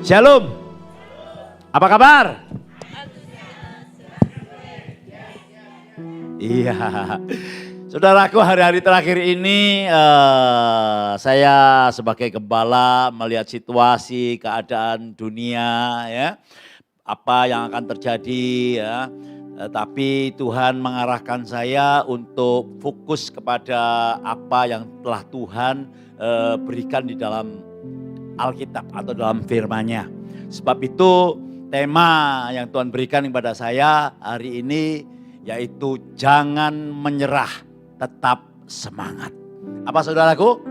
Shalom. Apa kabar? Iya. Saudaraku, hari-hari terakhir ini saya sebagai gembala melihat situasi, keadaan dunia ya. Apa yang akan terjadi ya. Tapi Tuhan mengarahkan saya untuk fokus kepada apa yang telah Tuhan berikan di dalam Alkitab atau dalam firman-Nya. Sebab itu tema yang Tuhan berikan kepada saya hari ini yaitu jangan menyerah, tetap semangat. Apa saudaraku?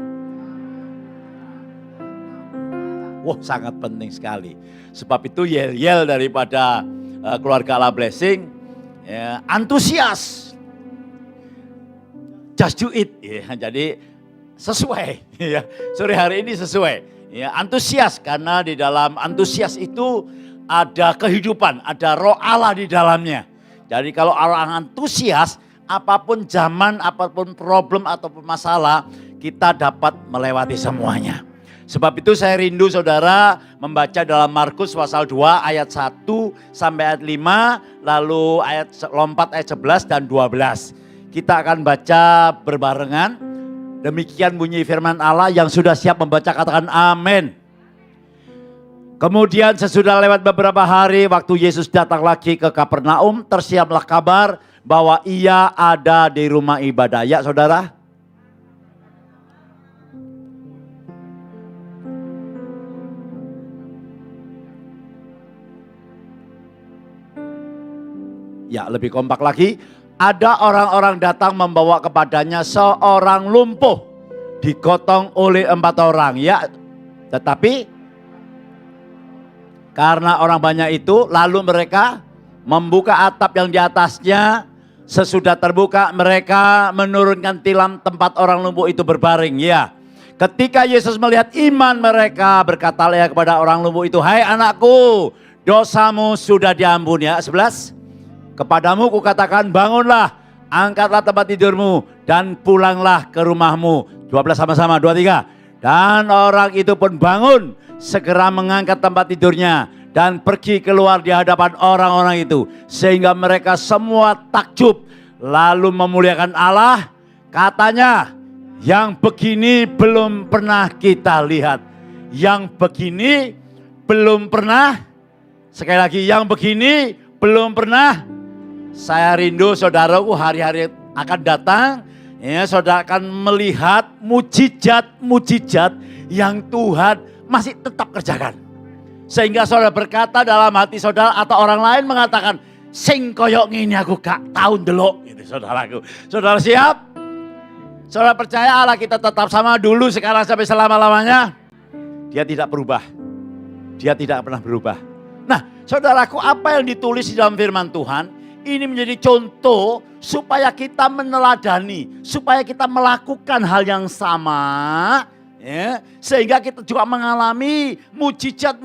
Wah, sangat penting sekali. Sebab itu yel-yel daripada keluarga Allah Blessing, ya, antusias. Just do it. Ya, jadi sesuai. Ya, sore hari ini sesuai. Ya, antusias karena di dalam antusias itu ada kehidupan, ada roh Allah di dalamnya. Jadi kalau orang antusias, apapun zaman, apapun problem ataupun masalah, kita dapat melewati semuanya. Sebab itu saya rindu saudara membaca dalam Markus pasal 2 ayat 1 sampai ayat 5, lalu lompat ayat 11 dan 12. Kita akan baca berbarengan. Demikian bunyi firman Allah, yang sudah siap membaca katakan amin. Kemudian sesudah lewat beberapa hari waktu Yesus datang lagi ke Kapernaum, tersiaplah kabar bahwa ia ada di rumah ibadah. Ya saudara? Ya, lebih kompak lagi. Ada orang-orang datang membawa kepadanya seorang lumpuh digotong oleh 4 orang. Ya, tetapi karena orang banyak itu, lalu mereka membuka atap yang di atasnya. Sesudah terbuka, mereka menurunkan tilam tempat orang lumpuh itu berbaring. Ya, ketika Yesus melihat iman mereka, berkatalah kepada orang lumpuh itu, "Hai anakku, dosamu sudah diampuni." Ya, 11. "Kepadamu kukatakan, bangunlah, angkatlah tempat tidurmu dan pulanglah ke rumahmu." 12 sama-sama, 23. Dan orang itu pun bangun, segera mengangkat tempat tidurnya dan pergi keluar di hadapan orang-orang itu. Sehingga mereka semua takjub lalu memuliakan Allah. Katanya, yang begini belum pernah kita lihat. Yang begini belum pernah, sekali lagi, yang begini belum pernah. Saya rindu saudaraku hari-hari akan datang, ya, saudara akan melihat mujizat-mujizat yang Tuhan masih tetap kerjakan. Sehingga saudara berkata dalam hati saudara atau orang lain mengatakan, "Sing koyok ngini aku gak tahu ndelok." Gitu saudaraku. Saudara siap? Saudara percaya Allah kita tetap sama dulu, sekarang sampai selama-lamanya? Dia tidak berubah. Dia tidak pernah berubah. Nah, saudaraku, apa yang ditulis di dalam firman Tuhan ini menjadi contoh supaya kita meneladani, supaya kita melakukan hal yang sama, ya, sehingga kita juga mengalami mujizat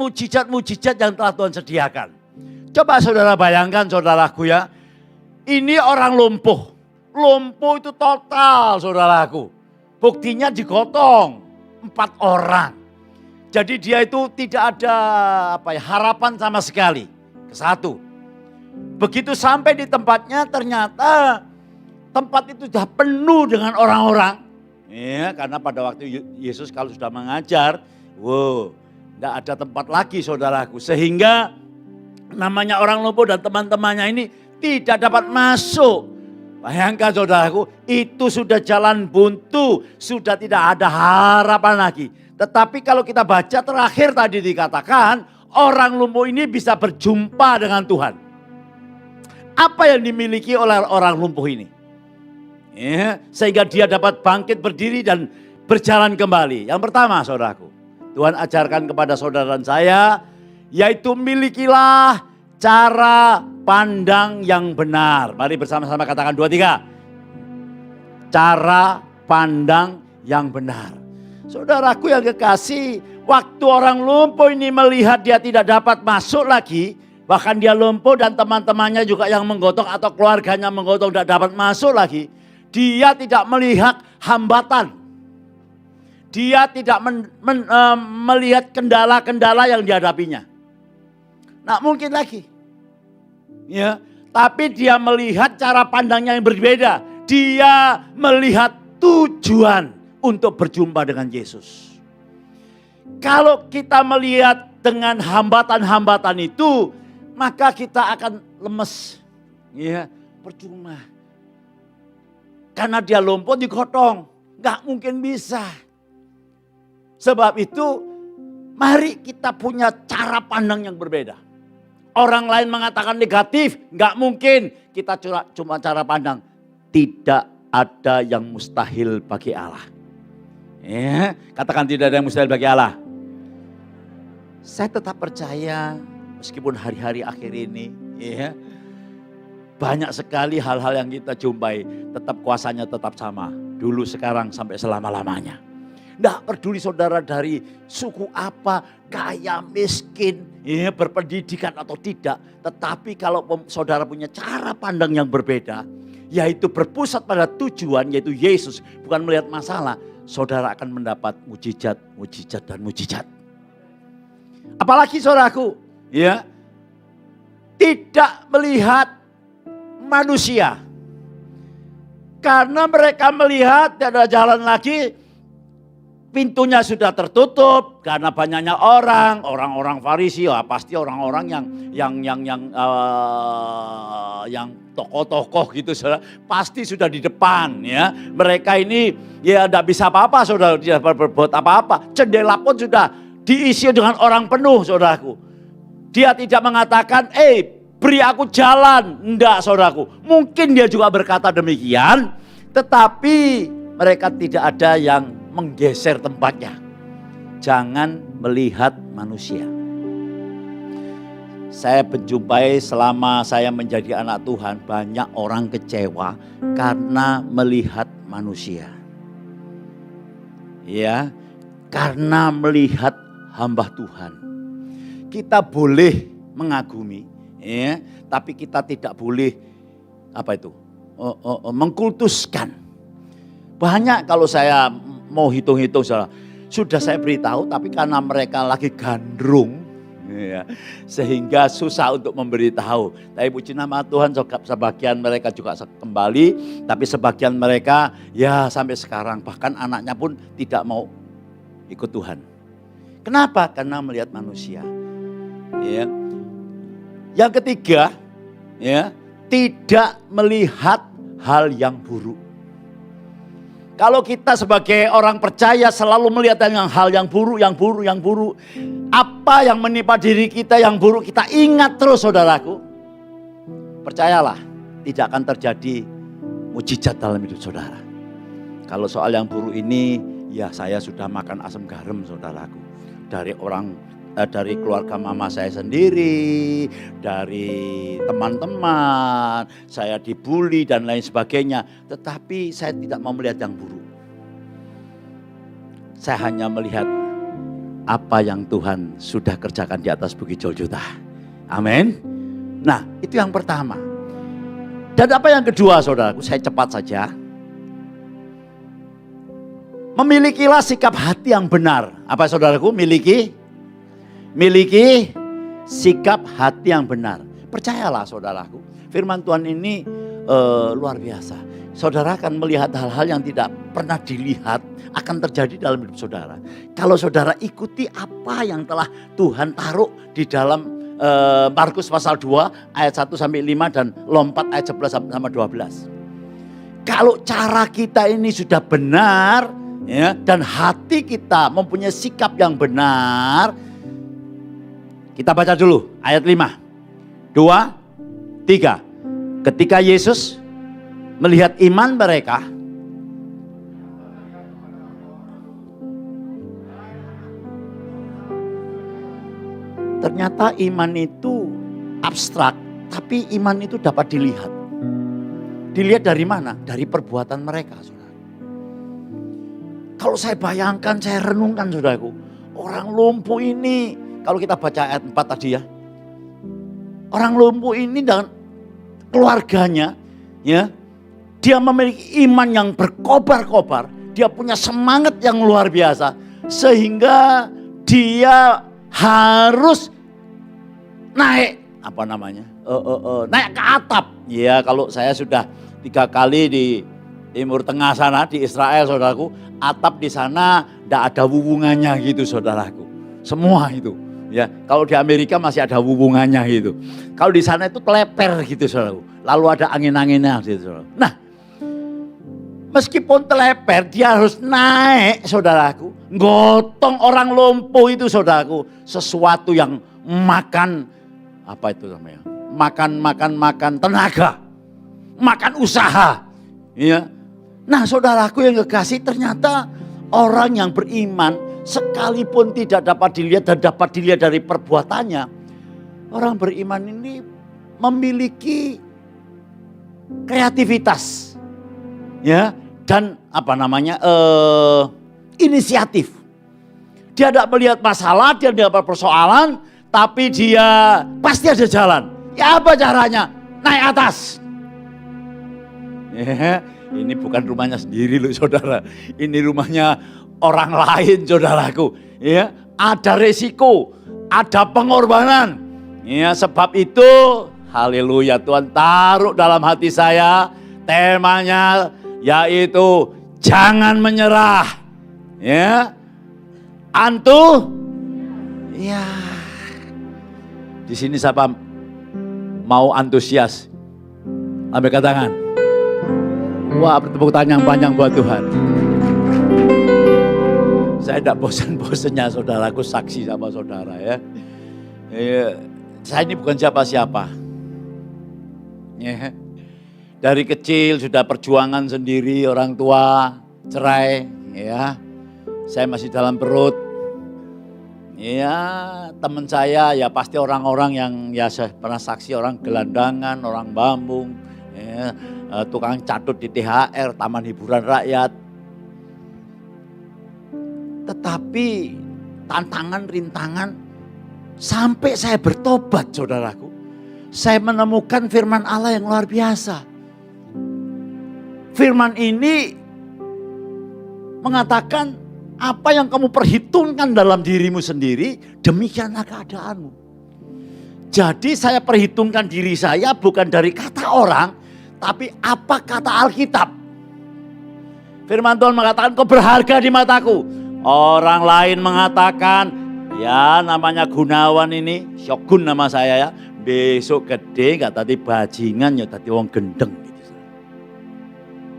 yang telah Tuhan sediakan. Coba saudara bayangkan saudaraku ya, ini orang lumpuh itu total saudaraku. Buktinya digotong 4 orang. Jadi dia itu tidak ada harapan sama sekali. Kesatu. Begitu sampai di tempatnya ternyata tempat itu sudah penuh dengan orang-orang. Ya, karena pada waktu Yesus kalau sudah mengajar, tidak ada tempat lagi saudaraku. Sehingga namanya orang lumpuh dan teman-temannya ini tidak dapat masuk. Bayangkan saudaraku, itu sudah jalan buntu, sudah tidak ada harapan lagi. Tetapi kalau kita baca terakhir tadi dikatakan, orang lumpuh ini bisa berjumpa dengan Tuhan. Apa yang dimiliki oleh orang lumpuh ini? Ya, sehingga dia dapat bangkit berdiri dan berjalan kembali. Yang pertama saudaraku, Tuhan ajarkan kepada saudara dan saya, yaitu milikilah cara pandang yang benar. Mari bersama-sama katakan 2, 3. Cara pandang yang benar. Saudaraku yang kekasih, waktu orang lumpuh ini melihat dia tidak dapat masuk lagi, bahkan dia lumpuh dan teman-temannya juga yang menggotong atau keluarganya menggotong tidak dapat masuk lagi. Dia tidak melihat hambatan. Dia tidak melihat kendala-kendala yang dihadapinya. Nah, mungkin lagi. Ya, tapi dia melihat cara pandangnya yang berbeda. Dia melihat tujuan untuk berjumpa dengan Yesus. Kalau kita melihat dengan hambatan-hambatan itu, maka kita akan lemes. Ya, percuma. Karena dia lumpuh digotong, nggak mungkin bisa. Sebab itu, mari kita punya cara pandang yang berbeda. Orang lain mengatakan negatif, nggak mungkin. Kita cuma cara pandang. Tidak ada yang mustahil bagi Allah. Ya, katakan tidak ada yang mustahil bagi Allah. Saya tetap percaya, meskipun hari-hari akhir ini, ya, banyak sekali hal-hal yang kita jumpai, tetap kuasanya tetap sama. Dulu, sekarang, sampai selama-lamanya. Tidak peduli saudara dari suku apa, kaya, miskin, ya, berpendidikan atau tidak. Tetapi kalau saudara punya cara pandang yang berbeda, yaitu berpusat pada tujuan, yaitu Yesus, bukan melihat masalah, saudara akan mendapat mujizat, mujizat, dan mujizat. Apalagi saudaraku, ya, tidak melihat manusia. Karena mereka melihat tidak ada jalan lagi, pintunya sudah tertutup karena banyaknya orang-orang Farisi, ya pasti orang-orang yang tokoh-tokoh gitu, saudara, pasti sudah di depan, ya. Mereka ini ya tidak bisa apa-apa, saudara, tidak berbuat apa-apa. Jendela pun sudah diisi dengan orang penuh, saudaraku. Dia tidak mengatakan, beri aku jalan. Enggak, saudaraku. Mungkin dia juga berkata demikian, tetapi mereka tidak ada yang menggeser tempatnya. Jangan melihat manusia. Saya menjumpai selama saya menjadi anak Tuhan, banyak orang kecewa karena melihat manusia. Ya, karena melihat hamba Tuhan. Kita boleh mengagumi, ya, tapi kita tidak boleh mengkultuskan. Banyak kalau saya mau hitung-hitung, sudah saya beritahu, tapi karena mereka lagi gandrung, ya, sehingga susah untuk memberitahu. Tapi puji nama Tuhan, sebagian mereka juga kembali, tapi sebagian mereka ya sampai sekarang, bahkan anaknya pun tidak mau ikut Tuhan. Kenapa? Karena melihat manusia. Ya. Yang ketiga, ya, tidak melihat hal yang buruk. Kalau kita sebagai orang percaya selalu melihat hal yang buruk, apa yang menimpa diri kita yang buruk, kita ingat terus, saudaraku. Percayalah, tidak akan terjadi mujizat dalam hidup saudara. Kalau soal yang buruk ini, ya saya sudah makan asam garam, saudaraku. Dari keluarga mama saya sendiri, dari teman-teman, saya dibully dan lain sebagainya. Tetapi saya tidak mau melihat yang buruk. Saya hanya melihat apa yang Tuhan sudah kerjakan di atas Bukit Golgota. Amin. Nah, itu yang pertama. Dan apa yang kedua, saudaraku, saya cepat saja. Memilikilah sikap hati yang benar. Apa, saudaraku? Miliki sikap hati yang benar. Percayalah, saudaraku, firman Tuhan ini luar biasa. Saudara akan melihat hal-hal yang tidak pernah dilihat akan terjadi dalam hidup saudara. Kalau saudara ikuti apa yang telah Tuhan taruh di dalam Markus pasal 2 ayat 1 sampai 5 dan lompat ayat 11 sampai 12. Kalau cara kita ini sudah benar, ya, dan hati kita mempunyai sikap yang benar. Kita baca dulu ayat 5, 2, 3. Ketika Yesus melihat iman mereka, ternyata iman itu abstrak, tapi iman itu dapat dilihat. Dilihat dari mana? Dari perbuatan mereka, saudara. Kalau saya bayangkan, saya renungkan, saudaraku, orang lumpuh ini, kalau kita baca ayat 4 tadi, ya, orang lumpuh ini dan keluarganya, ya, dia memiliki iman yang berkobar-kobar. dia punya semangat yang luar biasa. Sehingga dia harus naik, naik ke atap. Ya, kalau saya sudah 3 kali di Timur Tengah sana, di Israel saudaraku, atap di sana tidak ada wuwungannya gitu saudaraku. Semua itu. Ya, kalau di Amerika masih ada wuwungannya gitu. Kalau di sana itu teleper gitu saudaraku. Lalu ada angin-anginnya gitu saudaraku. Nah, meskipun teleper dia harus naik saudaraku. Gotong orang lumpuh itu saudaraku. Sesuatu yang makan, apa itu namanya? Makan tenaga. Makan usaha. Ya. Nah saudaraku yang kekasih, ternyata orang yang beriman sekalipun tidak dapat dilihat dan dapat dilihat dari perbuatannya, orang beriman ini memiliki kreativitas, ya, dan inisiatif. Dia tidak melihat masalah, dia tidak melihat persoalan, tapi dia pasti ada jalan. Ya apa caranya? Naik atas. Ya, ini bukan rumahnya sendiri loh saudara, ini rumahnya orang lain saudaraku. Ya, ada resiko, ada pengorbanan. Ya, sebab itu haleluya, Tuhan taruh dalam hati saya temanya yaitu jangan menyerah. Ya. Ya. Di sini siapa mau antusias? Ambil tangan. Wah, bertepuk tangan yang panjang buat Tuhan. Saya tidak bosan-bosannya saudaraku saksi sama saudara ya. Saya ini bukan siapa-siapa. Ya. Dari kecil sudah perjuangan sendiri, orang tua cerai, ya. Saya masih dalam perut. Ya, teman saya ya pasti orang-orang yang ya saya pernah saksi, orang gelandangan, orang bambung, ya, tukang catut di THR, taman hiburan rakyat. Tetapi tantangan, rintangan, sampai saya bertobat saudaraku. Saya menemukan firman Allah yang luar biasa. Firman ini mengatakan apa yang kamu perhitungkan dalam dirimu sendiri, demikianlah keadaanmu. Jadi saya perhitungkan diri saya bukan dari kata orang, tapi apa kata Alkitab. Firman Tuhan mengatakan kau berharga di mataku. Orang lain mengatakan, ya namanya Gunawan ini, Shogun nama saya ya. Besok gede gak tadi bajingan ya tadi wong gendeng gitu.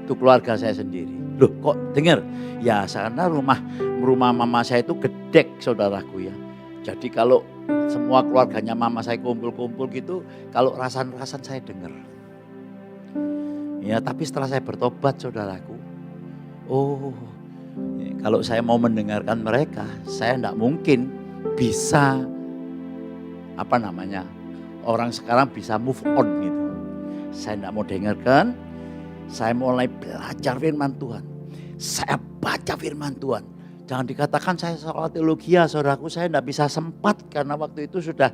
Itu keluarga saya sendiri. Loh kok dengar? Ya karena rumah mama saya itu gedek saudaraku ya. Jadi kalau semua keluarganya mama saya kumpul-kumpul gitu, kalau rasan-rasan saya dengar. Ya tapi setelah saya bertobat saudaraku, kalau saya mau mendengarkan mereka, saya tidak mungkin bisa orang sekarang bisa move on gitu. Saya tidak mau dengarkan, saya mulai belajar firman Tuhan. Saya baca firman Tuhan. Jangan dikatakan saya sekolah teologi ya saudaraku, saya tidak bisa sempat karena waktu itu sudah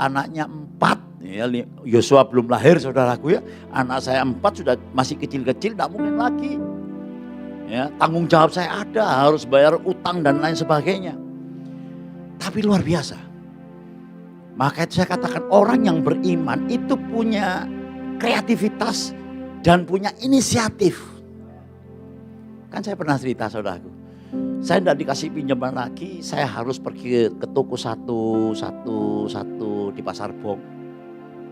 anaknya 4. Ya, Yosua belum lahir saudaraku ya. Anak saya 4 sudah masih kecil-kecil, tidak mungkin lagi. Ya, tanggung jawab saya ada, harus bayar utang dan lain sebagainya. Tapi luar biasa. Maka itu saya katakan orang yang beriman itu punya kreativitas dan punya inisiatif. Kan saya pernah cerita saudaraku. Saya tidak dikasih pinjaman lagi, saya harus pergi ke toko satu di Pasar Bom.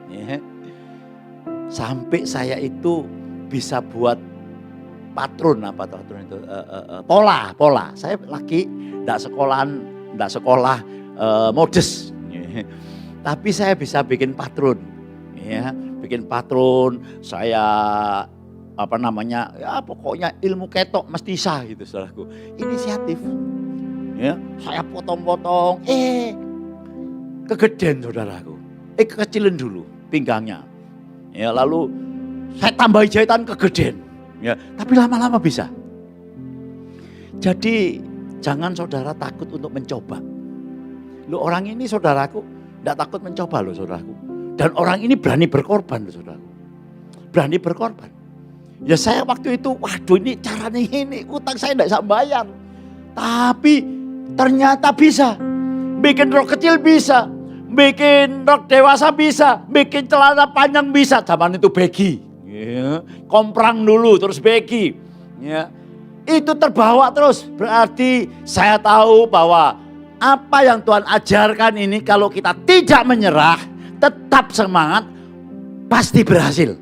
Ya. Sampai saya itu bisa buat patron itu pola. Saya lagi tidak sekolah modus, tapi saya bisa bikin patron, ya bikin patron. Saya ya pokoknya ilmu ketok mesti sah gitu saudaraku. Inisiatif, ya saya potong-potong, kegedean saudaraku, kekecilan dulu pinggangnya, ya lalu saya tambah jahitan kegedean. Ya, tapi lama-lama bisa. Jadi jangan saudara takut untuk mencoba. Loh orang ini saudaraku tidak takut mencoba loh saudaraku. Dan orang ini berani berkorban loh saudaraku. Berani berkorban. Ya saya waktu itu, waduh ini caranya ini, utang saya tidak bisa bayar. Tapi ternyata bisa. Bikin rok kecil bisa, bikin rok dewasa bisa, bikin celana panjang bisa. Zaman itu baggy. Ya. Komprang dulu terus baggy. Ya. Itu terbawa terus. Berarti saya tahu bahwa apa yang Tuhan ajarkan ini kalau kita tidak menyerah, tetap semangat, pasti berhasil.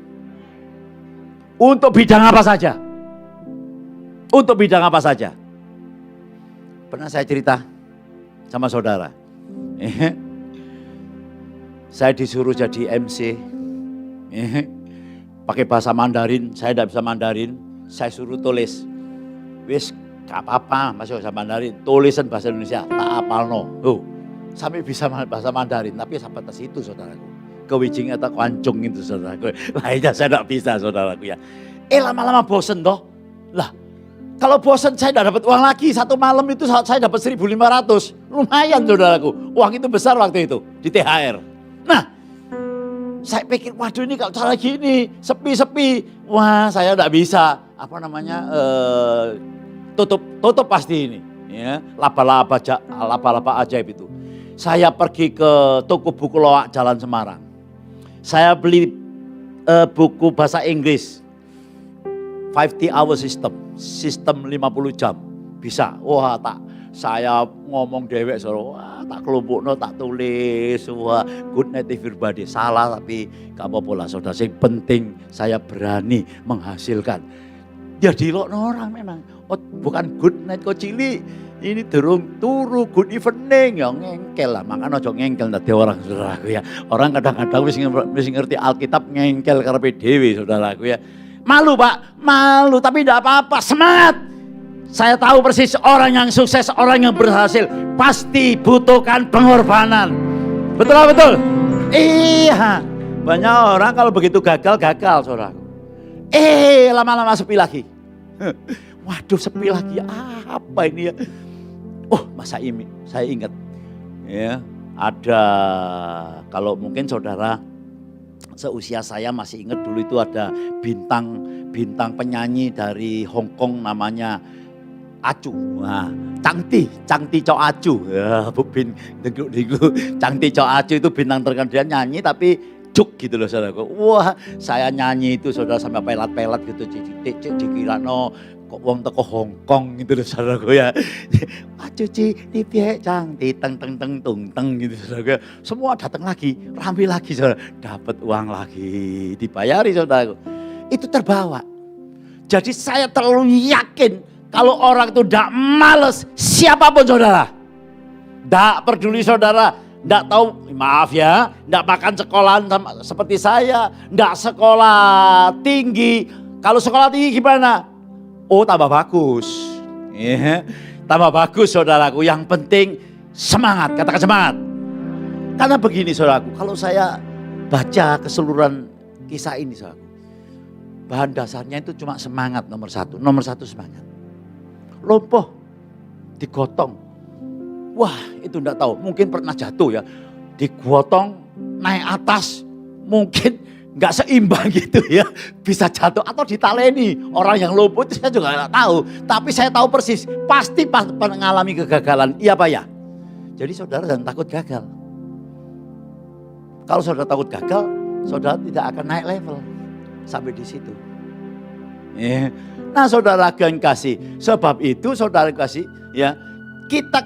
Untuk bidang apa saja. Untuk bidang apa saja. Pernah saya cerita sama saudara. Saya disuruh jadi MC. Pakai bahasa Mandarin, saya tidak bisa Mandarin. Saya suruh tulis. Wis gak apa-apa, masuk bahasa Mandarin. Tulisan bahasa Indonesia, tak apalno. Sampai bisa bahasa Mandarin, tapi sampai atas itu saudaraku. Kewijing atau kancung itu saudaraku. Lainnya saya tidak bisa saudaraku ya. Lama-lama bosen toh. Lah, kalau bosen saya tidak dapat uang lagi. Satu malam itu saya dapat 1.500. Lumayan saudaraku. Uang itu besar waktu itu di THR. Nah, saya pikir waduh ini kalau cara gini sepi-sepi. Wah saya tidak bisa. Apa namanya tutup pasti ini. Ya, laba-laba ajaib itu. Saya pergi ke toko buku Loak Jalan Semarang. Saya beli buku bahasa Inggris. 50 hour sistem 50 jam. Bisa. Wah tak saya ngomong dewek wah tak kelompokno tak tulis. Wah good night everybody. Salah tapi gak apa-apa lah saudara. Yang penting saya berani menghasilkan. Ya dilokno orang memang. Oh, bukan good night kok cilik. Ini durung turu good evening ya ngengkel lah. Makanya ojo ngengkel dadi orang saudaraku ya. Orang kadang-kadang wis ngerti Alkitab ngengkel karepe dhewe saudaraku ya. Malu Pak, malu tapi tidak apa-apa. Semangat. Saya tahu persis orang yang sukses, orang yang berhasil pasti butuhkan pengorbanan. Betul apa betul? Iya. Banyak orang kalau begitu gagal saudaraku. Lama-lama sepi lagi. Waduh sepi lagi apa ini ya? Oh masa ini saya ingat ya ada kalau mungkin saudara seusia saya masih ingat dulu itu ada bintang penyanyi dari Hong Kong namanya Acu. Nah, Cangti Cok Acu. Ya, Cangti Cok Acu itu bintang terkenal dia nyanyi tapi juk gitu loh saudaraku. Wah, saya nyanyi itu saudara sampai pelat-pelat gitu dikira kok wong teko Hong Kong gitu loh saudaraku ya. Acu ini piye Cangti teng gitu saudaraku. Semua datang lagi, ramai lagi saudara, dapat uang lagi, dibayari saudaraku. Itu terbawa. Jadi saya terlalu yakin kalau orang itu tidak males, siapapun saudara. Tidak peduli saudara, tidak tahu, maaf ya, tidak makan sekolahan seperti saya, tidak sekolah tinggi. Kalau sekolah tinggi gimana? Oh tambah bagus. Tambah bagus saudaraku, yang penting semangat, katakan semangat. Karena begini saudaraku, kalau saya baca keseluruhan kisah ini saudaraku, bahan dasarnya itu cuma semangat nomor satu semangat. Lumpuh, digotong. Wah itu enggak tahu, mungkin pernah jatuh ya. Digotong, naik atas, mungkin enggak seimbang gitu ya. Bisa jatuh atau ditaleni. Orang yang lumpuh itu saya juga enggak tahu. Tapi saya tahu persis, pasti mengalami kegagalan. Iya Pak ya? Jadi saudara jangan takut gagal. Kalau saudara takut gagal, saudara tidak akan naik level. Sampai di situ. Nah saudara yang kasih, sebab itu saudara kasih ya kita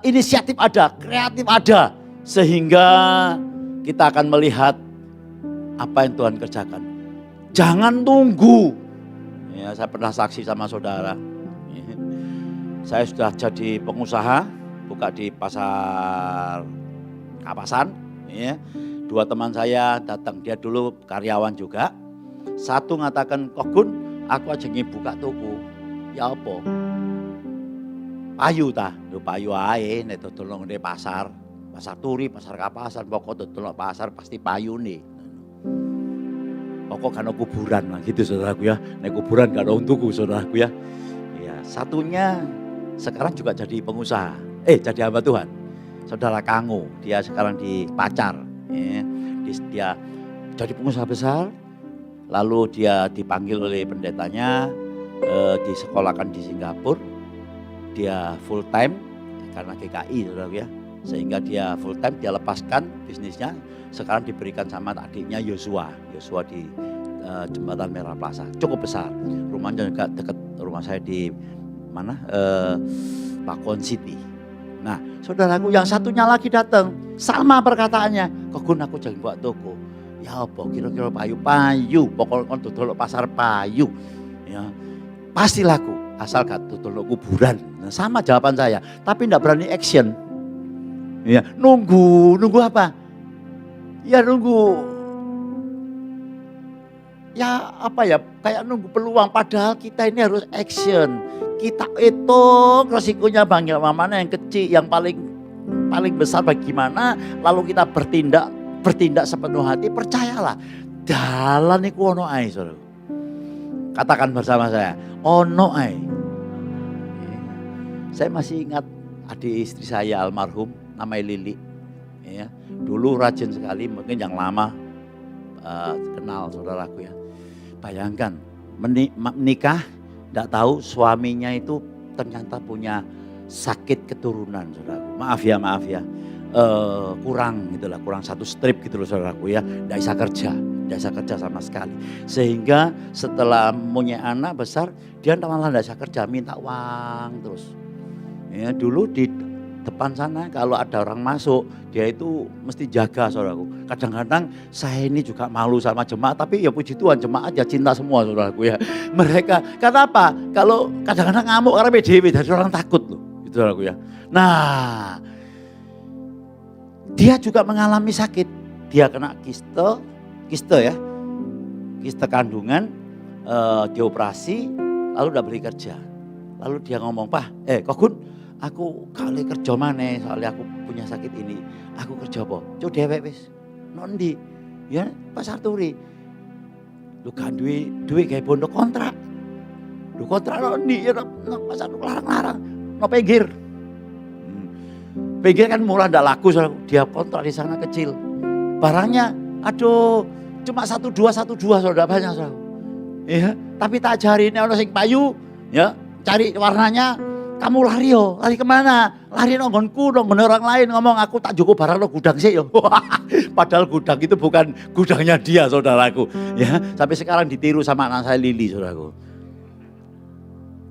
inisiatif ada, kreatif ada, sehingga kita akan melihat apa yang Tuhan kerjakan. Jangan tunggu. Ya, saya pernah saksi sama saudara. Saya sudah jadi pengusaha, buka di pasar Kapasan. Ya. Dua teman saya datang, dia dulu karyawan juga. Satu ngatakan, Kok Gun, aku aja buka toko. Ya apa? Payu ta, payu ae nek dodol nang pasar. Pasar Turi, pasar Kapasan, pokok dodol pasar pasti payu nih. Pokok kan kuburan lah gitu saudaraku ya. Nek kuburan gak ada tuku saudaraku ya. Ya, satunya sekarang juga jadi pengusaha. Jadi hamba Tuhan. Saudara Kango, dia sekarang di Pacar. Ya. Dia jadi pengusaha besar. Lalu dia dipanggil oleh pendetanya, disekolahkan di Singapura. Dia full time karena GKI saudaraku ya. Sehingga dia full time, dia lepaskan bisnisnya. Sekarang diberikan sama adiknya Yosua. Yosua di Jembatan Merah Plaza. Cukup besar. Rumahnya juga dekat rumah saya di mana? Pakon City. Nah, saudaraku yang satunya lagi datang. Sama perkataannya. Kogun aku jangan buat toko. Ya apa kira-kira payu-payu. Pokoknya dodol pasar payu. Ya, pasti laku. Asal gak dodol kuburan. Nah, sama jawaban saya. Tapi tidak berani action. Ya, nunggu apa? Ya nunggu. Ya apa ya? Kayak nunggu peluang. Padahal kita ini harus action. Kita hitung resikonya mana yang kecil, yang paling besar bagaimana. Lalu kita bertindak sepenuh hati. Percayalah, dalan iku ono ae, saudara. Katakan bersama saya, ono ae. Saya masih ingat adik istri saya almarhum, namanya Lili. Ya, dulu rajin sekali, mungkin yang lama kenal saudaraku ya. Bayangkan menikah, tidak tahu suaminya itu ternyata punya sakit keturunan saudaraku. Maaf ya, kurang gitulah, kurang satu strip gitu loh saudaraku ya. Tidak bisa kerja sama sekali. Sehingga setelah punya anak besar, dia malah tidak bisa kerja, minta uang terus. Ya, dulu di depan sana kalau ada orang masuk, dia itu mesti jaga saudaraku. Kadang-kadang saya ini juga malu sama jemaat, tapi ya puji Tuhan jemaat ya cinta semua saudaraku ya. Mereka, kenapa? Kalau kadang-kadang ngamuk karena PDW, dari orang takut loh, gitu saudaraku ya. Nah, dia juga mengalami sakit. Dia kena kiste ya, kiste kandungan, dioperasi, lalu udah beli kerja. Lalu dia ngomong, Kogun, aku kali kerja mana soalnya aku punya sakit ini. Aku kerja apa? Coba dewek wis. Nondi? Ya Pasar Turi. Lu kan duit kayak bondo kontrak. Lu kontrak nondi? Ya Pasar Turi larang-larang. No pinggir. Pinggir kan murah ndak laku soalnya dia kontrak di sana kecil. Barangnya aduh cuma 12 saudara banyak saudara. Ya, tapi tak cari ini ono sing payu, ya, cari warnanya. Kamu lari kemana? Lari nonggonku, nonggon orang lain ngomong aku tak cukup barang lo gudang sih yo. Padahal gudang itu bukan gudangnya dia saudaraku. Ya, sampai sekarang ditiru sama anak saya Lili saudaraku.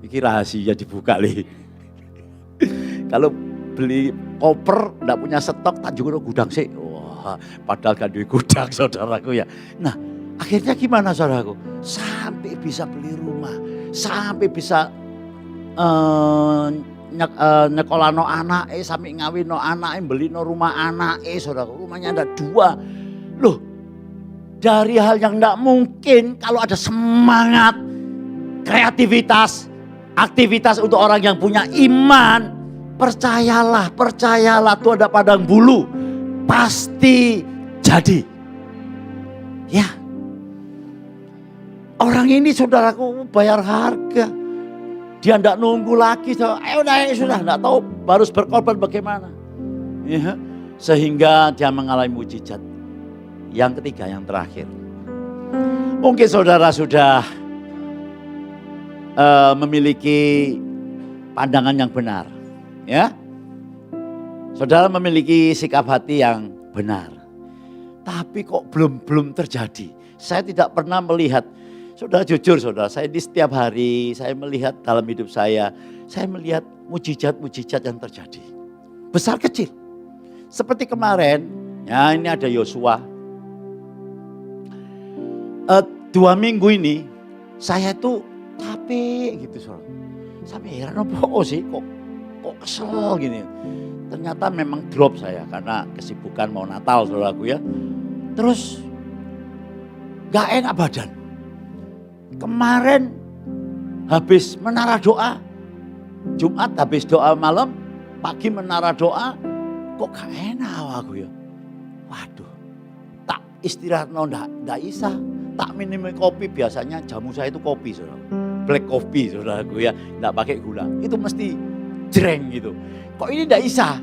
Ini rahasia dibuka li. Kalau beli koper enggak punya stok tak cukup gudang sih. Wah, padahal kan duit gudang saudaraku ya. Nah, akhirnya gimana saudaraku? Sampai bisa beli rumah, sampai bisa nyekolano anake sampai ngawino anake, belino rumah anake saudara. Rumahnya ada 2. Loh, dari hal yang tidak mungkin kalau ada semangat, kreativitas, aktivitas untuk orang yang punya iman. Percayalah tuh ada padang bulu. Pasti jadi. Ya. Orang ini saudaraku bayar harga. Dia tidak nunggu lagi, sudah tidak tahu harus berkorban bagaimana. Ya, sehingga dia mengalami mujizat. Yang ketiga, yang terakhir. Mungkin saudara sudah memiliki pandangan yang benar. Ya, saudara memiliki sikap hati yang benar. Tapi kok belum terjadi. Saya tidak pernah melihat. Saudara jujur saudara, saya di setiap hari saya melihat dalam hidup saya melihat mujizat-mujizat yang terjadi. Besar kecil. Seperti kemarin, ya ini ada Yosua. 2 minggu ini saya tuh capek gitu saudara. Sampai heran apa sih kok kesel gini. Ternyata memang drop saya karena kesibukan mau Natal saudaraku ya. Terus gak enak badan. Kemarin habis menara doa, Jumat habis doa malam, pagi menara doa, kok gak enak aku ya. Waduh, tak istirahat ndak isa, tak minum kopi, biasanya jamu saya itu kopi saudara. Black coffee saudaraku ya, ndak pakai gula, itu mesti jreng gitu. Kok ini ndak isa?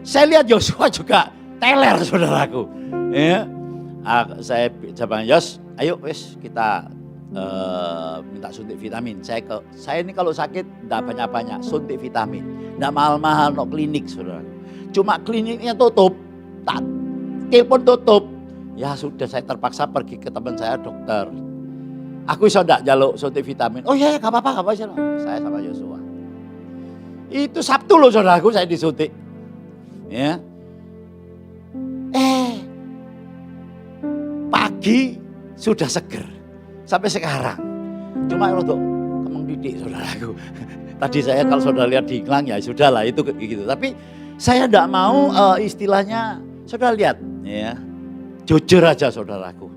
Saya lihat Yosua juga teler saudaraku. Ya, saya coba Yos, ayo wes kita minta suntik vitamin. Saya ini kalau sakit enggak banyak-banyak, suntik vitamin. Enggak mahal-mahal, no klinik saudara. Cuma kliniknya tutup, telepon tutup. Ya sudah, saya terpaksa pergi ke teman saya dokter. Aku iso ndak jaluk suntik vitamin. Oh iya, gak apa-apa. Saya sama Yosua. Itu Sabtu loh saudaraku saya disuntik. Ya. Pagi sudah seger. Sampai sekarang. Cuma untuk kemeng didik saudaraku. Tadi saya kalau saudara lihat di iklan ya sudahlah itu gitu. Tapi saya ndak mau istilahnya saudara lihat ya. Jujur aja saudaraku.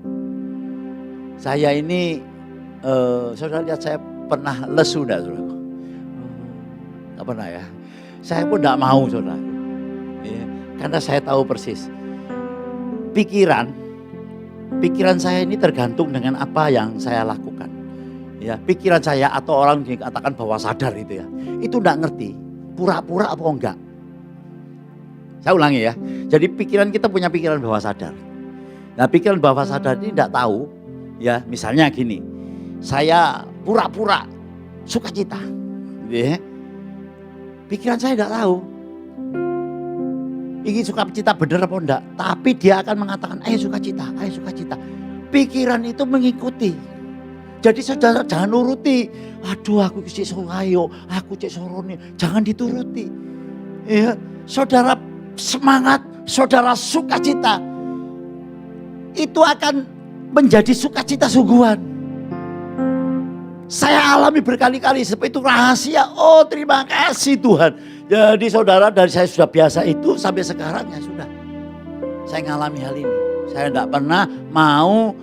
Saya ini saudara lihat saya pernah lesu enggak saudaraku? Enggak pernah ya. Saya pun enggak mau saudaraku. Ya, karena saya tahu persis. Pikiran saya ini tergantung dengan apa yang saya lakukan. Ya, pikiran saya atau orang yang katakan bawah sadar itu ya. Itu enggak ngerti pura-pura apa enggak. Saya ulangi ya. Jadi pikiran kita punya pikiran bawah sadar. Nah, pikiran bawah sadar ini tidak tahu, ya misalnya gini, saya pura-pura sukacita, ya. Pikiran saya tidak tahu, ini sukacita benar apa enggak, tapi dia akan mengatakan, ayo sukacita. Pikiran itu mengikuti, jadi saudara jangan nuruti, aduh aku cek sorayo, aku cek sorone, jangan dituruti, ya saudara semangat, saudara sukacita. Itu akan menjadi sukacita sungguhan. Saya alami berkali-kali seperti itu rahasia. Oh terima kasih Tuhan. Jadi saudara dari saya sudah biasa itu sampai sekarang ya sudah. Saya ngalami hal ini. Saya tidak pernah mau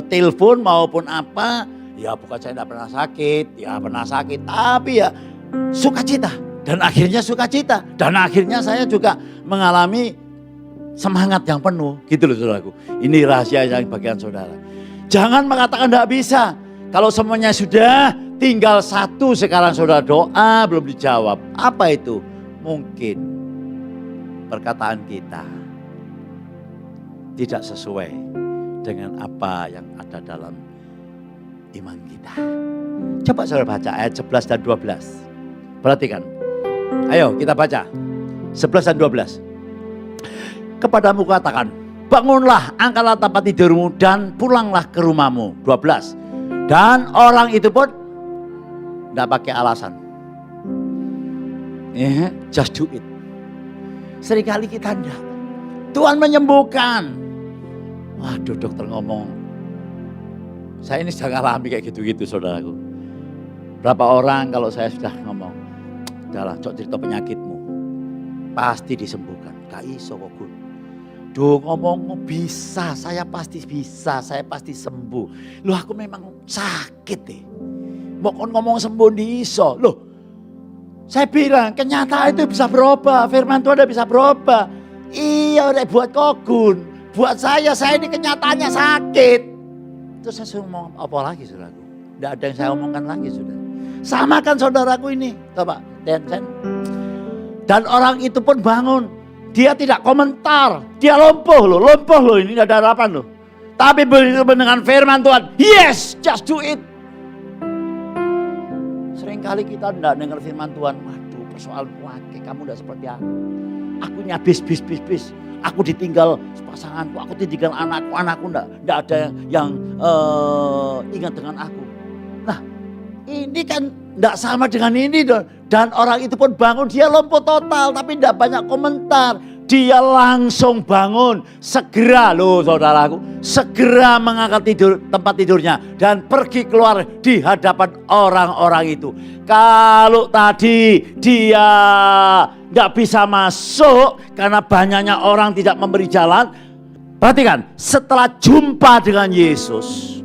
telepon maupun apa. Ya bukan saya tidak pernah sakit. Ya pernah sakit tapi ya sukacita. Dan akhirnya sukacita. Dan akhirnya saya juga mengalami semangat yang penuh, gitu loh saudaraku. Ini rahasia yang bagian saudara. Jangan mengatakan tidak bisa. Kalau semuanya sudah, tinggal satu sekarang saudara doa belum dijawab. Apa itu? Mungkin perkataan kita tidak sesuai dengan apa yang ada dalam iman kita. Coba saudara baca ayat 11 dan 12. Perhatikan. Ayo kita baca. 11 dan 12. Kepadamu katakan, bangunlah, angkatlah tempat tidurmu dan pulanglah ke rumahmu. 12. Dan orang itu pun tidak pakai alasan. Just do it. Seringkali kita tidak. Tuhan menyembuhkan. Waduh dokter ngomong. Saya ini sudah ngalami kayak gitu-gitu saudaraku. Berapa orang kalau saya sudah ngomong, udahlah cok cerita penyakitmu. Pasti disembuhkan. Kai sokokun. Duh ngomong bisa, saya pasti bisa, saya pasti sembuh. Loh aku memang sakit deh. Mau ngomong sembuh di iso. Loh saya bilang kenyataan itu bisa berubah, firman Tuhan bisa berubah. Iya udah buat kogun, buat saya ini kenyataannya sakit. Terus saya suruh ngomong apa lagi saudaraku? Tidak ada yang saya omongkan lagi sudah. Sama kan saudaraku ini, coba dan orang itu pun bangun. Dia tidak komentar, dia lumpuh loh ini tidak ada harapan loh. Tapi begitu mendengar firman Tuhan, yes, just do it. Seringkali kita tidak dengar firman Tuhan, waduh persoalan wakil, kamu tidak seperti aku. Aku ini bis. Aku ditinggal pasanganku, aku ditinggal anakku tidak ada yang ingat dengan aku. Nah ini kan tidak sama dengan ini dong. Dan orang itu pun bangun, dia lumpuh total tapi tidak banyak komentar. Dia langsung bangun, segera loh saudaraku, segera mengangkat tempat tidurnya dan pergi keluar di hadapan orang-orang itu. Kalau tadi dia nggak bisa masuk karena banyaknya orang tidak memberi jalan, perhatikan setelah jumpa dengan Yesus,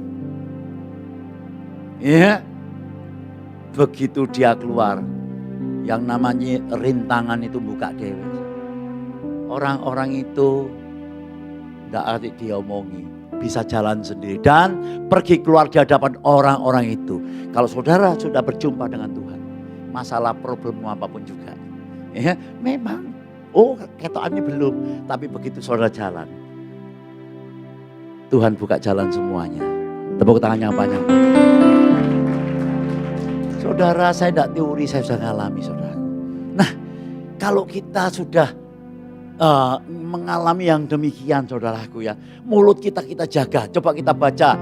ya, begitu dia keluar, yang namanya rintangan itu buka dewe. Orang-orang itu tidak arti diomongi, bisa jalan sendiri dan pergi keluar di hadapan orang-orang itu. Kalau saudara sudah berjumpa dengan Tuhan, masalah problemmu apapun juga, ya memang, ketokannya belum, tapi begitu saudara jalan, Tuhan buka jalan semuanya. Tepuk tangannya banyak. Saudara, saya tidak teori, saya sudah ngalami, saudara. Nah, kalau kita sudah mengalami yang demikian, saudaraku ya, mulut kita jaga. Coba kita baca,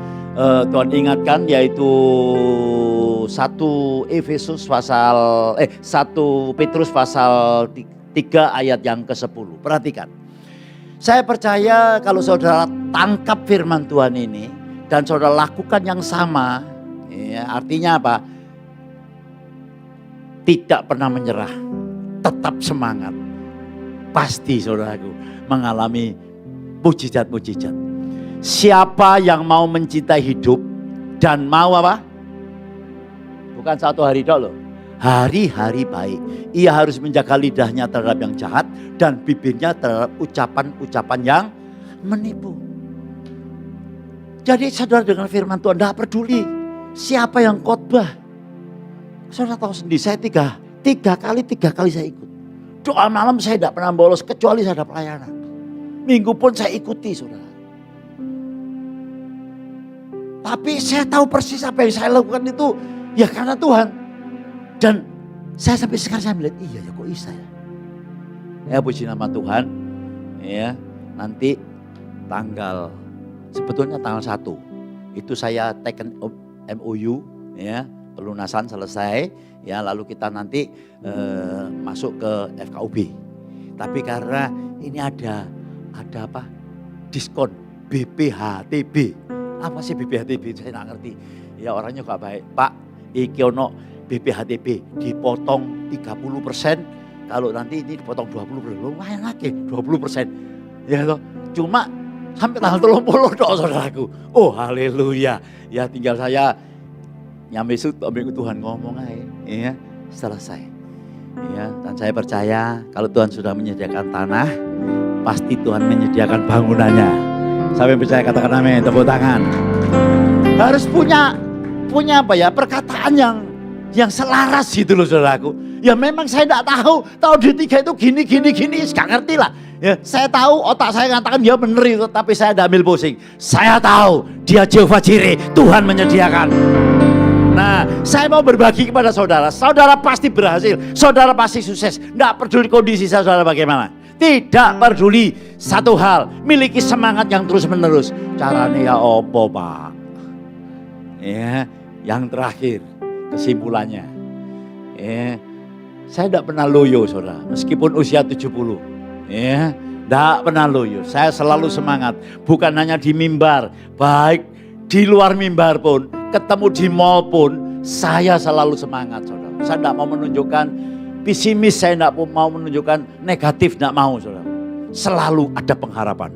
Tuhan ingatkan, yaitu 1 Petrus pasal 3 ayat yang ke-10. Perhatikan. Saya percaya kalau saudara tangkap firman Tuhan ini dan saudara lakukan yang sama, ya, artinya apa? Tidak pernah menyerah, tetap semangat. Pasti saudaraku mengalami mujizat-mujizat. Siapa yang mau mencintai hidup dan mau apa? Bukan satu hari dulu, hari-hari baik. Ia harus menjaga lidahnya terhadap yang jahat dan bibirnya terhadap ucapan-ucapan yang menipu. Jadi saudara dengan firman Tuhan tidak peduli siapa yang khotbah. Saudara tahu sendiri, saya tiga kali saya ikut. Doa malam saya tidak pernah bolos kecuali saya ada pelayanan. Minggu pun saya ikuti, saudara. Tapi saya tahu persis apa yang saya lakukan itu ya karena Tuhan. Dan saya sampai sekarang saya melihat, iya ya kok bisa ya. Ya puji nama Tuhan. Ya, nanti sebetulnya tanggal 1 itu saya taken MOU ya, pelunasan selesai ya, lalu kita nanti masuk ke FKUB. Tapi karena ini ada apa? Diskon BPHTB. Apa sih BPHTB? Saya nggak ngerti. Ya orangnya gak baik. Pak, iki ono BPHTB dipotong 30%. Kalau nanti ini dipotong 20%. Lumayan lagi 20%. Ya loh. Cuma sampai tanggal 30 dong saudaraku. Oh haleluya. Ya tinggal saya nyampe situ ambil Tuhan ngomong aja. Ya selesai. Ya, dan saya percaya kalau Tuhan sudah menyediakan tanah, pasti Tuhan menyediakan bangunannya. Sampai percaya katakan amin, tepuk tangan. Harus punya apa ya, perkataan yang selaras gitu loh saudaraku. Ya memang saya tidak tahu di 3 itu gini, gak ngerti lah. Ya, saya tahu otak saya mengatakan dia benar itu, tapi saya tidak ambil pusing. Saya tahu dia Jehovah Jireh, Tuhan menyediakan. Nah, saya mau berbagi kepada saudara. Saudara pasti berhasil, saudara pasti sukses. Tidak peduli kondisi saudara bagaimana. Tidak peduli satu hal, miliki semangat yang terus menerus. Caranya ya opo Pak. Ya, yang terakhir kesimpulannya. Ya, saya tidak pernah loyo saudara, meskipun usia 70. Ya, tidak pernah loyo. Saya selalu semangat, bukan hanya di mimbar, baik di luar mimbar pun, ketemu di mall pun, saya selalu semangat saudara. Saya tidak mau menunjukkan pesimis, saya tidak mau menunjukkan negatif, tidak mau saudara. Selalu ada pengharapan.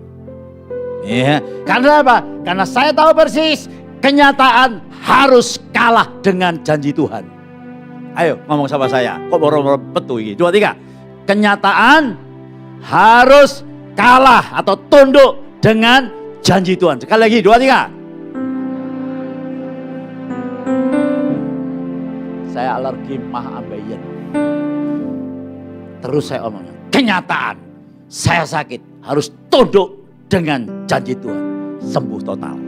Ya, karena apa? Karena saya tahu persis kenyataan harus kalah dengan janji Tuhan. Ayo ngomong sama saya. Kok baru betul ini? 2, 3. Kenyataan harus kalah atau tunduk dengan janji Tuhan. Sekali lagi 2, 3. Saya alergi mah ambeien. Terus saya omongnya, kenyataan saya sakit harus tunduk dengan janji Tuhan, sembuh total.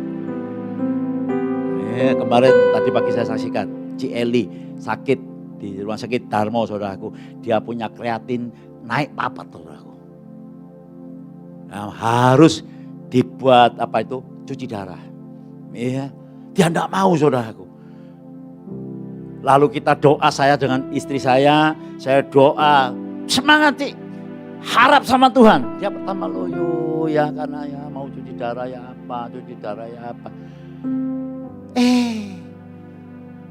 Kemarin tadi pagi saya saksikan Ci Eli sakit di rumah sakit Darmo saudaraku, dia punya kreatin naik papat saudaraku. Nah, harus dibuat apa itu cuci darah. Dia tidak mau saudaraku. Lalu kita doa, saya dengan istri saya doa semangat Cik, harap sama Tuhan. Dia pertama loyo ya karena ya mau cuci darah ya apa.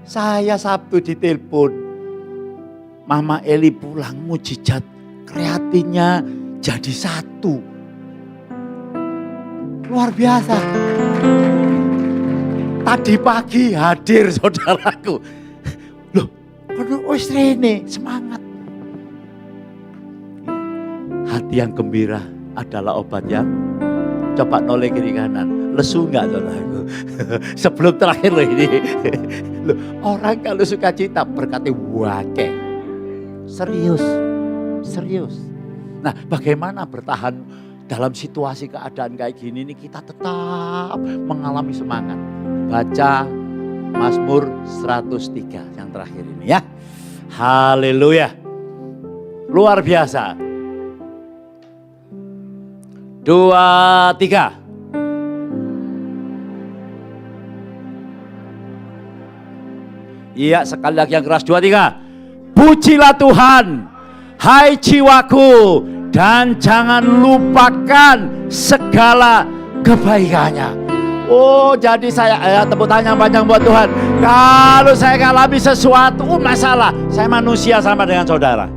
Saya Sabtu ditelepon, Mama Eli pulang mujizat, kreatinnya jadi 1. Luar biasa. Tadi pagi hadir saudaraku. Loh, kalau ini semangat. Hati yang gembira adalah obat yang, coba noleh kiri kanan, lesu enggak saudaraku? Sebelum terakhir loh ini. Loh, orang kalau suka cita berkati wake. Serius. Nah, bagaimana bertahan dalam situasi keadaan kayak gini nih kita tetap mengalami semangat. Baca Mazmur 103 yang terakhir ini ya. Haleluya. Luar biasa. 2, 3. Iya, sekali lagi yang keras. 2, 3. Pujilah Tuhan, hai jiwaku, dan jangan lupakan segala kebaikannya. Oh, jadi saya tepuk tangan panjang buat Tuhan. Kalau saya alami sesuatu masalah, saya manusia sama dengan saudara.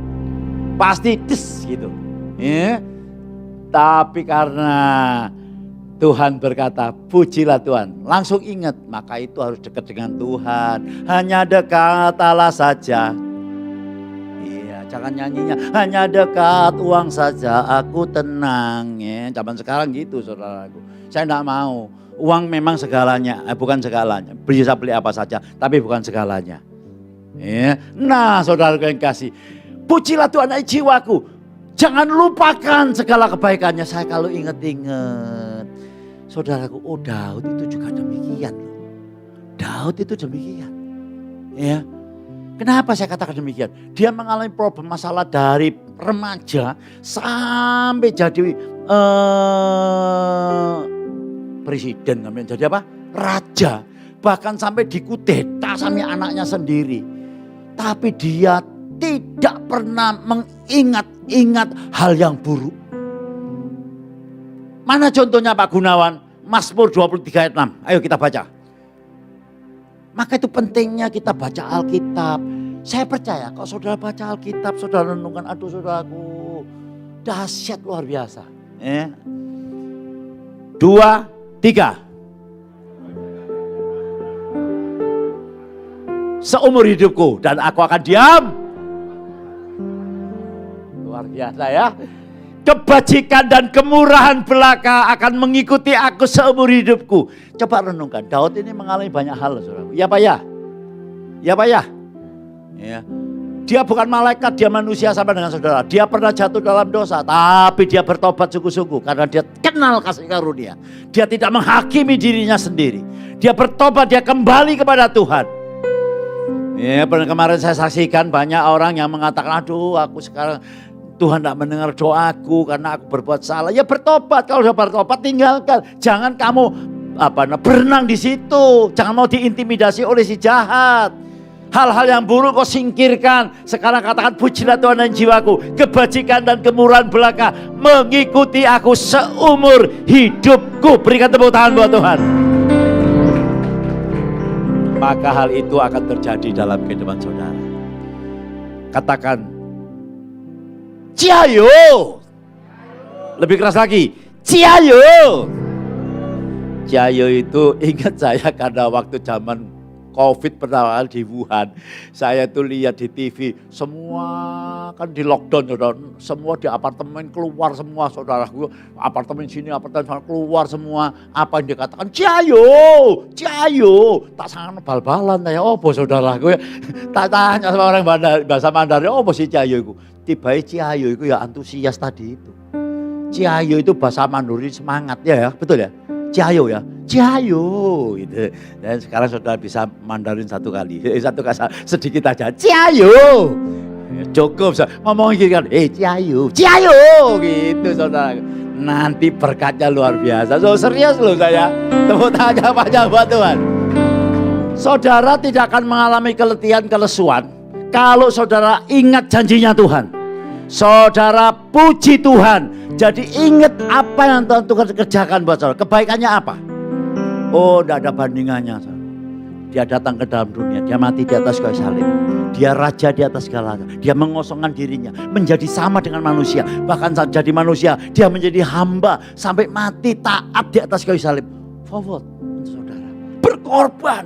Pasti gitu. Ya. Tapi karena Tuhan berkata, pujilah Tuhan. Langsung ingat, maka itu harus dekat dengan Tuhan. Hanya dekat Allah saja. Iya, jangan nyanyinya. Hanya dekat uang saja, aku tenang. Ya, zaman sekarang gitu saudaraku. Saya tidak mau. Uang memang segalanya, bukan segalanya. Bisa beli apa saja, tapi bukan segalanya. Ya. Nah saudaraku yang kasih, pujilah Tuhan hai jiwaku. Jangan lupakan segala kebaikannya. Saya kalau ingat-ingat. Saudaraku, oh Daud itu juga demikian. Daud itu demikian. Ya. Kenapa saya katakan demikian? Dia mengalami problem masalah dari remaja sampai jadi presiden namanya. Jadi apa? Raja. Bahkan sampai dikudeta sama anaknya sendiri. Tapi dia tidak pernah mengingat-ingat hal yang buruk. Mana contohnya Pak Gunawan? Mazmur 23 ayat 6. Ayo kita baca. Maka itu pentingnya kita baca Alkitab. Saya percaya kalau saudara baca Alkitab, saudara renungkan, aduh saudaraku, dahsyat luar biasa. 2, 3. Seumur hidupku dan aku akan diam. Luar biasa ya. Kebajikan dan kemurahan belaka akan mengikuti aku seumur hidupku. Coba renungkan, Daud ini mengalami banyak hal, saudara. Ya Pak ya? Ya Pak ya? Ya. Dia bukan malaikat, dia manusia sama dengan saudara. Dia pernah jatuh dalam dosa, tapi dia bertobat sungguh-sungguh karena dia kenal kasih karunia. Dia tidak menghakimi dirinya sendiri. Dia bertobat, dia kembali kepada Tuhan. Ya, pernah kemarin saya saksikan banyak orang yang mengatakan, aduh aku sekarang Tuhan tidak mendengar doaku karena aku berbuat salah. Ya bertobat, kalau sudah bertobat tinggalkan. Jangan kamu berenang di situ. Jangan mau diintimidasi oleh si jahat. Hal-hal yang buruk kau singkirkan. Sekarang katakan pujilah Tuhan dan jiwaku. Kebajikan dan kemurahan belaka mengikuti aku seumur hidupku. Berikan tepuk tangan buat Tuhan. Maka hal itu akan terjadi dalam kehidupan saudara. Katakan, Ciayo. Lebih keras lagi, Ciayo. Ciayo itu ingat saya karena waktu zaman COVID pertama kali di Wuhan. Saya tuh lihat di TV, semua kan di lockdown, saudara. Semua di apartemen keluar semua, saudaraku. Apartemen sini, apartemen sana keluar semua. Apa yang dikatakan? Ciayo, Ciayo. Tak sangat bal-balan, ya opo saudaraku. Tak tanya sama orang bahasa Mandarin, opo si Ciayo itu. Tiba-tiba Ciayo itu ya antusias tadi itu. Ciayo itu bahasa Mandarin semangat ya, betul ya? Ciayo ya, Ciayo gitu. Dan sekarang saudara bisa Mandarin satu kali, satu kata sedikit aja, Ciayo. Cukup, ngomong gitu kan, Ciayo, Ciayo gitu saudara. Nanti berkatnya luar biasa. So serius loh saya, tepuk tangan panjang buat Tuhan. Saudara tidak akan mengalami keletihan, kelesuan kalau saudara ingat janjinya Tuhan. Saudara puji Tuhan. Jadi ingat apa yang Tuhan kerjakan buat saudara. Kebaikannya apa? Oh, tidak ada bandingannya. Dia datang ke dalam dunia. Dia mati di atas kayu salib. Dia raja di atas segalanya. Dia mengosongkan dirinya. Menjadi sama dengan manusia. Bahkan saat jadi manusia. Dia menjadi hamba. Sampai mati taat di atas kayu salib. Forward untuk saudara. Berkorban.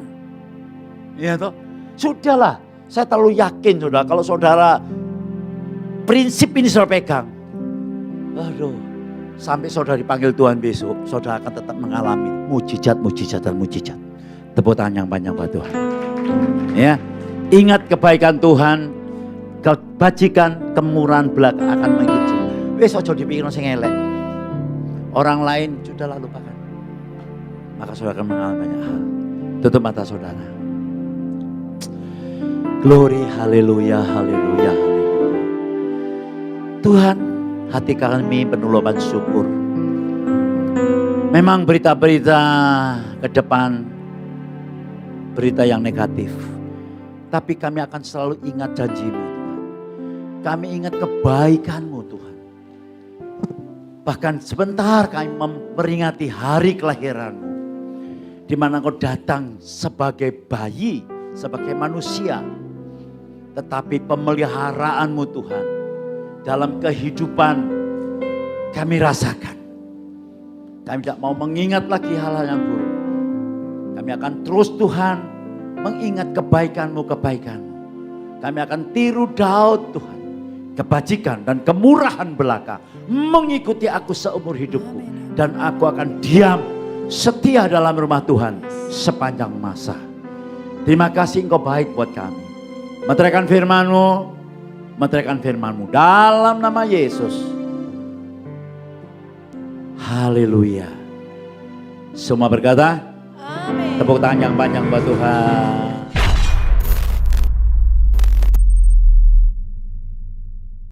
Ya toh. Sudahlah. Saya terlalu yakin saudara. Kalau saudara prinsip ini saudara pegang. Aduh, sampai saudara dipanggil Tuhan besok, saudara akan tetap mengalami mujizat, mujizat dan mujizat. Tepuk tangan yang panjang buat Tuhan. Ya, ingat kebaikan Tuhan, kebajikan, kemurahan belaka akan mengikuti. Wes ojo dipikir sing elek. Orang lain sudahlah lupakan. Maka saudara akan mengalami banyak hal. Tutup mata saudara. Glory, haleluya, haleluya, haleluya. Tuhan, hati kami penuh loban syukur. Memang berita-berita ke depan, berita yang negatif. Tapi kami akan selalu ingat janji-Mu Tuhan. Kami ingat kebaikan-Mu Tuhan. Bahkan sebentar kami memperingati hari kelahiran-Mu. Di mana Engkau datang sebagai bayi, sebagai manusia. Tetapi pemeliharaanmu Tuhan dalam kehidupan kami rasakan. Kami tidak mau mengingat lagi hal-hal yang buruk. Kami akan terus Tuhan mengingat kebaikan-Mu. Kami akan tiru Daud Tuhan. Kebajikan dan kemurahan belaka mengikuti aku seumur hidupku. Dan aku akan diam setia dalam rumah Tuhan sepanjang masa. Terima kasih Engkau baik buat kami. Meteraikan firman-Mu dalam nama Yesus. Haleluya. Semua berkata, amin. Tepuk tangan yang panjang buat Tuhan.